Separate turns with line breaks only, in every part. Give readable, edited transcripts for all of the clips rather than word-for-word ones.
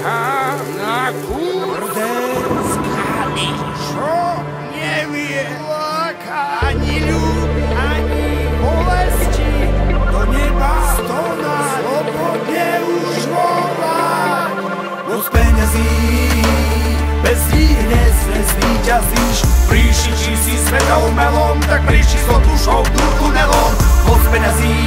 čaká na tvrdé skaly. Čo nevie láka ani ľud, ani bolesti. Do neba stona slobodne už volať. Moc peňazí, bez nich dnes nezvíťazíš. Príši, či si sveta umelom, tak príši s dušou dnu tunelom. Moc peňazí,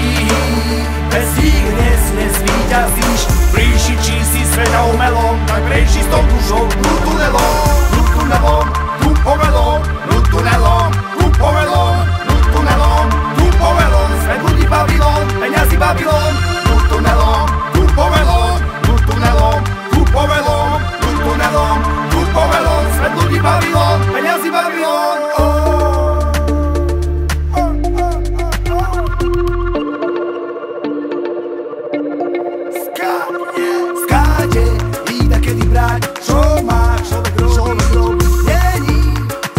bez nich dnes nezvíťazíš. Príši, či si sveta umelom, tak príši s dušou dnu tunelom. Dnu tunelom, dnu povelom, dnu tunelom, dnu povelom, dnu tunelom, dnu povelom. Svet ľudí Babylon, peňazí Babylon, dnu tunelom, dnu povelom, dnu tunelom, dnu povelom, dnu tunelom, dnu povelom. Svet ľudí Babylon, peňazí Babylon. Skáde, vída kedy brať, čo má človek robiť. Není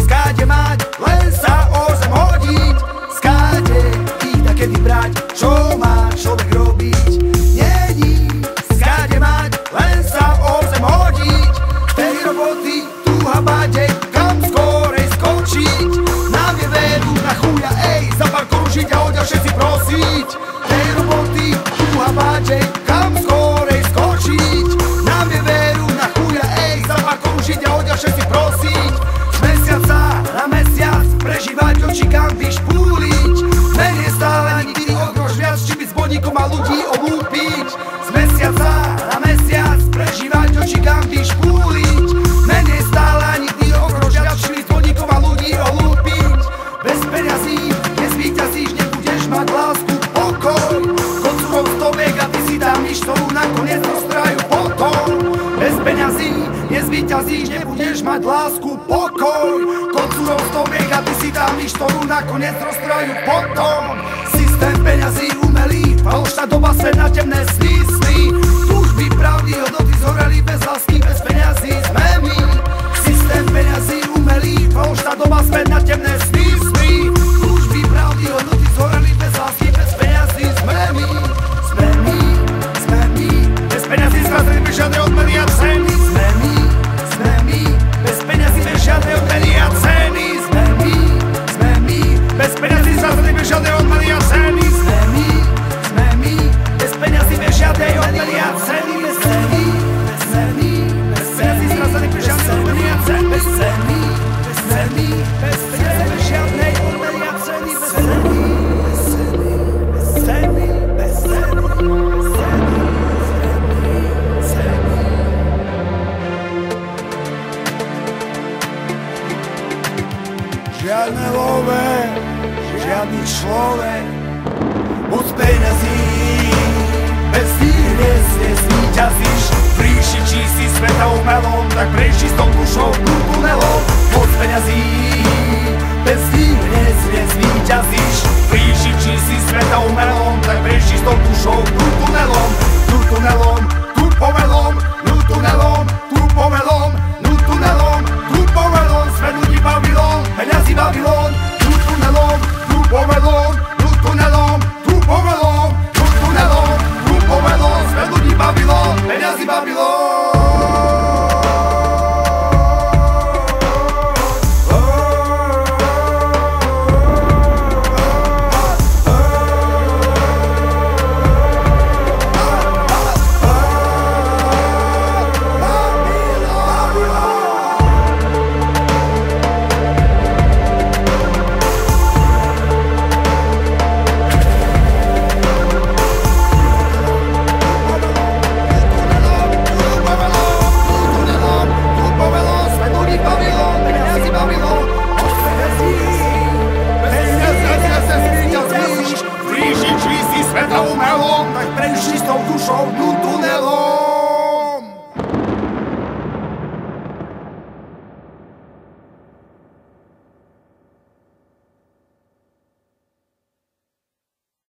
skáde mať, len sa o zem hodiť. Skáde, vída kedy brať, čo má človek robiť. Není skáde mať, len sa o zem hodiť. Tej roboty túha bádej, kam skorej skočiť. Nám je veru na chuja, ej, za pár korun žiť a odia všetci prosiť. Tej roboty túha bádej, kam skorej skočiť. Nám je veru na chuja, ej, za pár korun žiť a odia všetci prosiť. Z mesiaca na mesiac prežívať oči, kam vyšpúliť. Menej stále nikdy odrož viac, či byť s bodíkom a ľudí olúpiť. Z mesiaca na mesiac prežívať oči, kam vyšpúliť. Menej stále nikdy odrož viac, či byť s bodíkom a ľudí olúpiť. Bez peňazí nezvíťazíš, nebudeš mať lásku, pokoj. Kocúrov stoviek a ty si tam nič, ktorú nakoniec roztrajú potom. Bez peňazí nezvíťazíš, nebudeš mať lásku, pokoj. Kocúrov stoviek a ty si tam nič, ktorú nakoniec roztrajú potom. Systém peňazí umelý, falošná doba, svet na temné sny. Túžby, pravdy, hodnoty zhoreli, bez lásky, bez peňazí sme my. Systém peňazí umelý, falošná doba, svet na temné sny. Túžby, pravdy, hodnoty zhoreli, bez lásky, bez peňazí sme my. Sme my, bez peňazí skázali bez žiadne odmeny a ceny. Sme my, bez peňazí bez žiadne odmeny a ceny. Sme my, bez peňazí skázali bez žiadne odmeny a ceny. Sme my, bez peňazí bez žiadne odmeny a ceny. Sme my, bez peňazí skázali bez žiadne odmeny a ceny. Sme my, bez peňazí bez žiadne odmeny a ceny. Žiadne love, žiadny človek, moc peňazí, bez nich dnes nezvíťazíš. Príši, či si sveta umelom, tak prejši s tou dušou dnu tunelom. Moc peňazí, bez nich dnes nezvíťazíš. Príši, či si sveta umelom, tak prejši s tou dušou dnu tunelom. Dnu tunelom, dnu povelom, dnu tunelom, dnu povelom, dnu tunelom, dnu povelom. Svet ľudí Babylon, peňazí Babylon, dnu tunelom, dnu povelom, dnu tunelom, dnu povelom, dnu tunelom, dnu povelom. Svet ľudí Babylon, peňazí Babylon. Sveta umelom, tak prejši s tou dušou dnu tunelom.